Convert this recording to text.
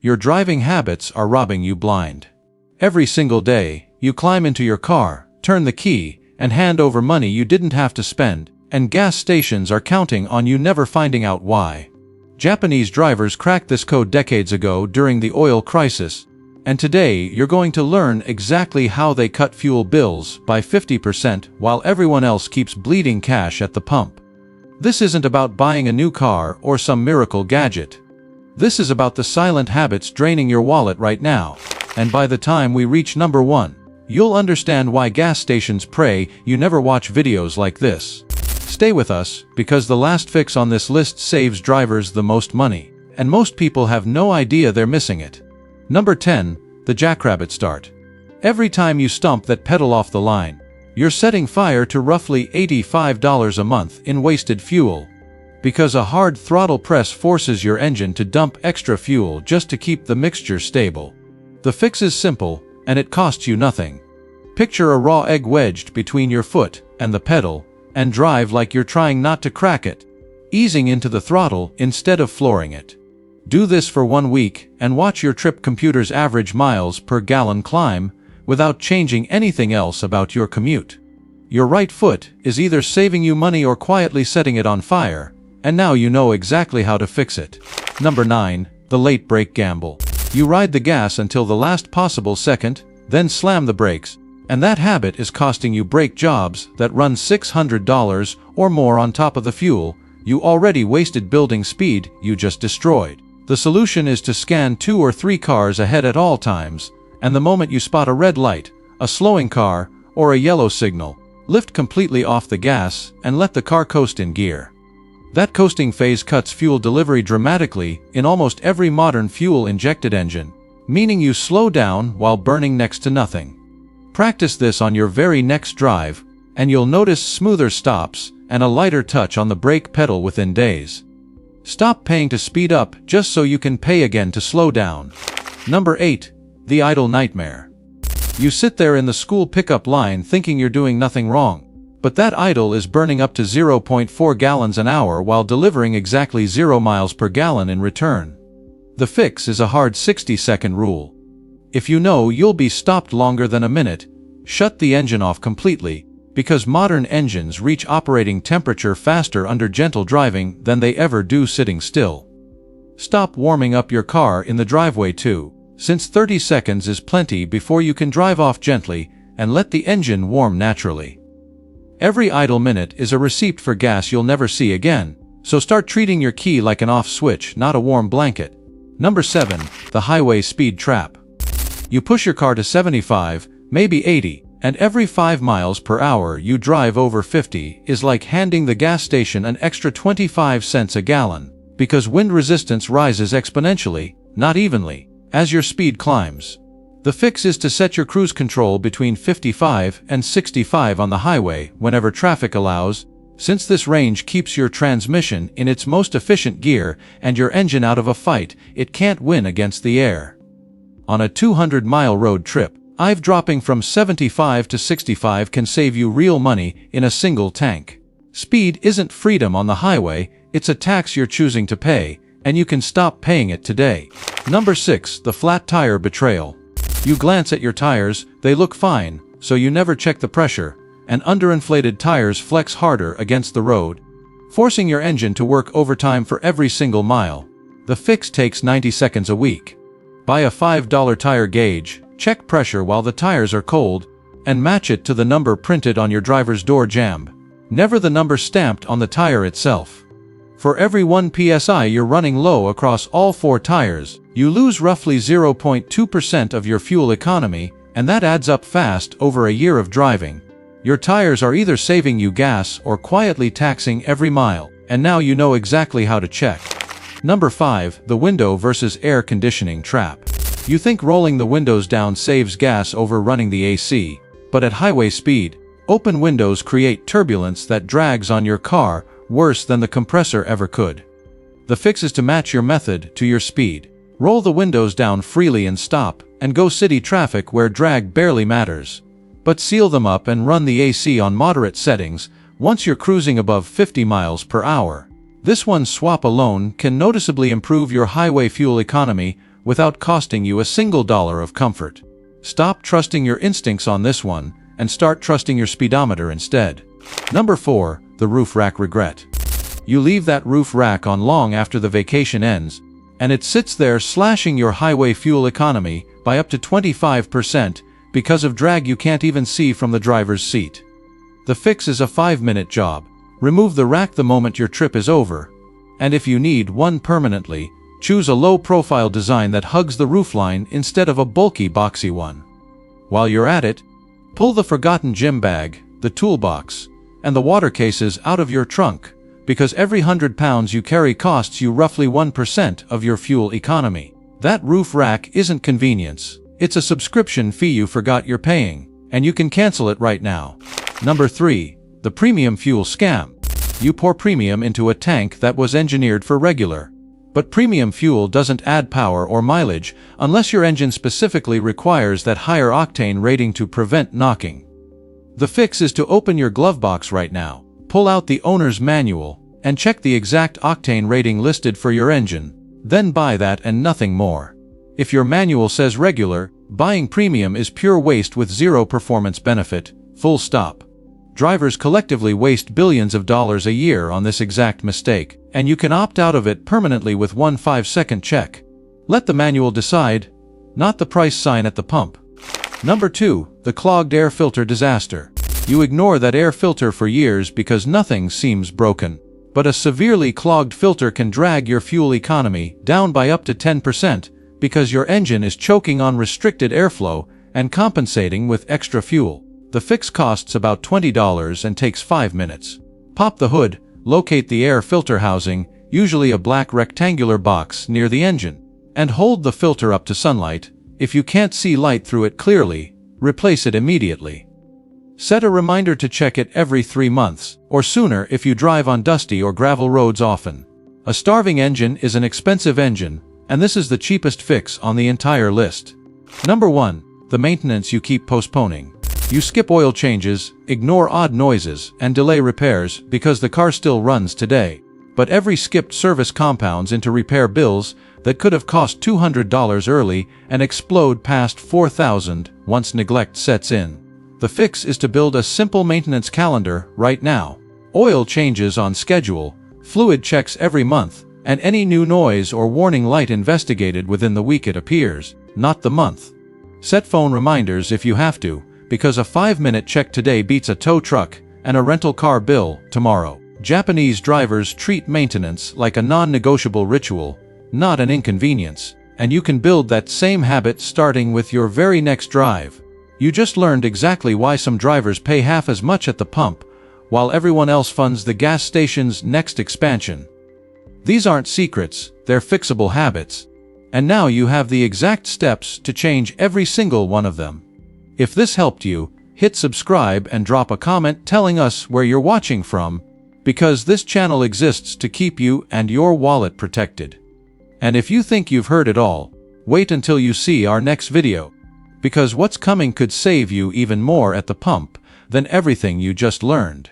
your driving habits are robbing you blind. Every single day, you climb into your car, turn the key, and hand over money you didn't have to spend, and gas stations are counting on you never finding out why. Japanese drivers cracked this code decades ago during the oil crisis, and today you're going to learn exactly how they cut fuel bills by 50% while everyone else keeps bleeding cash at the pump. This isn't about buying a new car or some miracle gadget. This is about the silent habits draining your wallet right now. And by the time we reach number 1, you'll understand why gas stations pray you never watch videos like this. Stay with us, because the last fix on this list saves drivers the most money, and most people have no idea they're missing it. Number 10, the Jackrabbit start. Every time you stomp that pedal off the line, you're setting fire to roughly $85 a month in wasted fuel, because a hard throttle press forces your engine to dump extra fuel just to keep the mixture stable. The fix is simple, and it costs you nothing. Picture a raw egg wedged between your foot and the pedal, and drive like you're trying not to crack it, easing into the throttle instead of flooring it. Do this for 1 week and watch your trip computer's average miles per gallon climb without changing anything else about your commute. Your right foot is either saving you money or quietly setting it on fire, and now you know exactly how to fix it. Number 9, the late brake gamble. You ride the gas until the last possible second, then slam the brakes, and that habit is costing you brake jobs that run $600 or more on top of the fuel you already wasted building speed you just destroyed. The solution is to scan 2 or 3 cars ahead at all times, and the moment you spot a red light, a slowing car, or a yellow signal, lift completely off the gas and let the car coast in gear. That coasting phase cuts fuel delivery dramatically in almost every modern fuel-injected engine, meaning you slow down while burning next to nothing. Practice this on your very next drive, and you'll notice smoother stops and a lighter touch on the brake pedal within days. Stop paying to speed up just so you can pay again to slow down. Number 8, the idle nightmare. You sit there in the school pickup line thinking you're doing nothing wrong, but that idle is burning up to 0.4 gallons an hour while delivering exactly 0 miles per gallon in return. The fix is a hard 60-second rule. If you know you'll be stopped longer than a minute, shut the engine off completely, because modern engines reach operating temperature faster under gentle driving than they ever do sitting still. Stop warming up your car in the driveway too, since 30 seconds is plenty before you can drive off gently and let the engine warm naturally. Every idle minute is a receipt for gas you'll never see again, so start treating your key like an off switch, not a warm blanket. Number 7, the highway speed trap. You push your car to 75, maybe 80, and every 5 miles per hour you drive over 50 is like handing the gas station an extra 25 cents a gallon, because wind resistance rises exponentially, not evenly, as your speed climbs. The fix is to set your cruise control between 55 and 65 on the highway whenever traffic allows, since this range keeps your transmission in its most efficient gear and your engine out of a fight it can't win against the air. On a 200-mile road trip, dropping from 75 to 65 can save you real money in a single tank. Speed isn't freedom on the highway, it's a tax you're choosing to pay, and you can stop paying it today. Number 6, the flat tire betrayal. You glance at your tires, they look fine, so you never check the pressure, and underinflated tires flex harder against the road, forcing your engine to work overtime for every single mile. The fix takes 90 seconds a week. Buy a $5 tire gauge, check pressure while the tires are cold, and match it to the number printed on your driver's door jamb, never the number stamped on the tire itself. For every 1 psi you're running low across all 4 tires, you lose roughly 0.2% of your fuel economy, and that adds up fast over a year of driving. Your tires are either saving you gas or quietly taxing every mile, and now you know exactly how to check. Number 5, the window versus air conditioning trap. You think rolling the windows down saves gas over running the AC, but at highway speed, open windows create turbulence that drags on your car worse than the compressor ever could. The fix is to match your method to your speed. Roll the windows down freely and stop, and go city traffic where drag barely matters. But seal them up and run the AC on moderate settings once you're cruising above 50 miles per hour. This one swap alone can noticeably improve your highway fuel economy without costing you a single dollar of comfort. Stop trusting your instincts on this one and start trusting your speedometer instead. Number 4. The roof rack regret. You leave that roof rack on long after the vacation ends, and it sits there slashing your highway fuel economy by up to 25% because of drag you can't even see from the driver's seat. The fix is a 5-minute job. Remove the rack the moment your trip is over, and if you need one permanently, choose a low-profile design that hugs the roofline instead of a bulky, boxy one. While you're at it, pull the forgotten gym bag, the toolbox, and the water cases out of your trunk, because every 100 pounds you carry costs you roughly 1% of your fuel economy. That roof rack isn't convenience. It's a subscription fee you forgot you're paying, and you can cancel it right now. Number 3. The premium fuel scam. You pour premium into a tank that was engineered for regular. But premium fuel doesn't add power or mileage unless your engine specifically requires that higher octane rating to prevent knocking. The fix is to open your glove box right now, pull out the owner's manual, and check the exact octane rating listed for your engine. Then buy that and nothing more. If your manual says regular, buying premium is pure waste with zero performance benefit, full stop. Drivers collectively waste billions of dollars a year on this exact mistake, and you can opt out of it permanently with one 5-second check. Let the manual decide, not the price sign at the pump. Number 2. The clogged air filter disaster. You ignore that air filter for years because nothing seems broken. But a severely clogged filter can drag your fuel economy down by up to 10% because your engine is choking on restricted airflow and compensating with extra fuel. The fix costs about $20 and takes 5 minutes. Pop the hood, locate the air filter housing, usually a black rectangular box near the engine, and hold the filter up to sunlight. If you can't see light through it clearly, replace it immediately. Set a reminder to check it every 3 months, or sooner if you drive on dusty or gravel roads often. A starving engine is an expensive engine, and this is the cheapest fix on the entire list. Number 1. The maintenance you keep postponing. You skip oil changes, ignore odd noises, and delay repairs because the car still runs today. But every skipped service compounds into repair bills that could have cost $200 early and explode past $4,000 once neglect sets in. The fix is to build a simple maintenance calendar right now. Oil changes on schedule, fluid checks every month, and any new noise or warning light investigated within the week it appears, not the month. Set phone reminders if you have to, because a 5-minute check today beats a tow truck and a rental car bill tomorrow. Japanese drivers treat maintenance like a non-negotiable ritual, not an inconvenience, and you can build that same habit starting with your very next drive. You just learned exactly why some drivers pay half as much at the pump, while everyone else funds the gas station's next expansion. These aren't secrets, they're fixable habits. And now you have the exact steps to change every single one of them. If this helped you, hit subscribe and drop a comment telling us where you're watching from, because this channel exists to keep you and your wallet protected. And if you think you've heard it all, wait until you see our next video, because what's coming could save you even more at the pump than everything you just learned.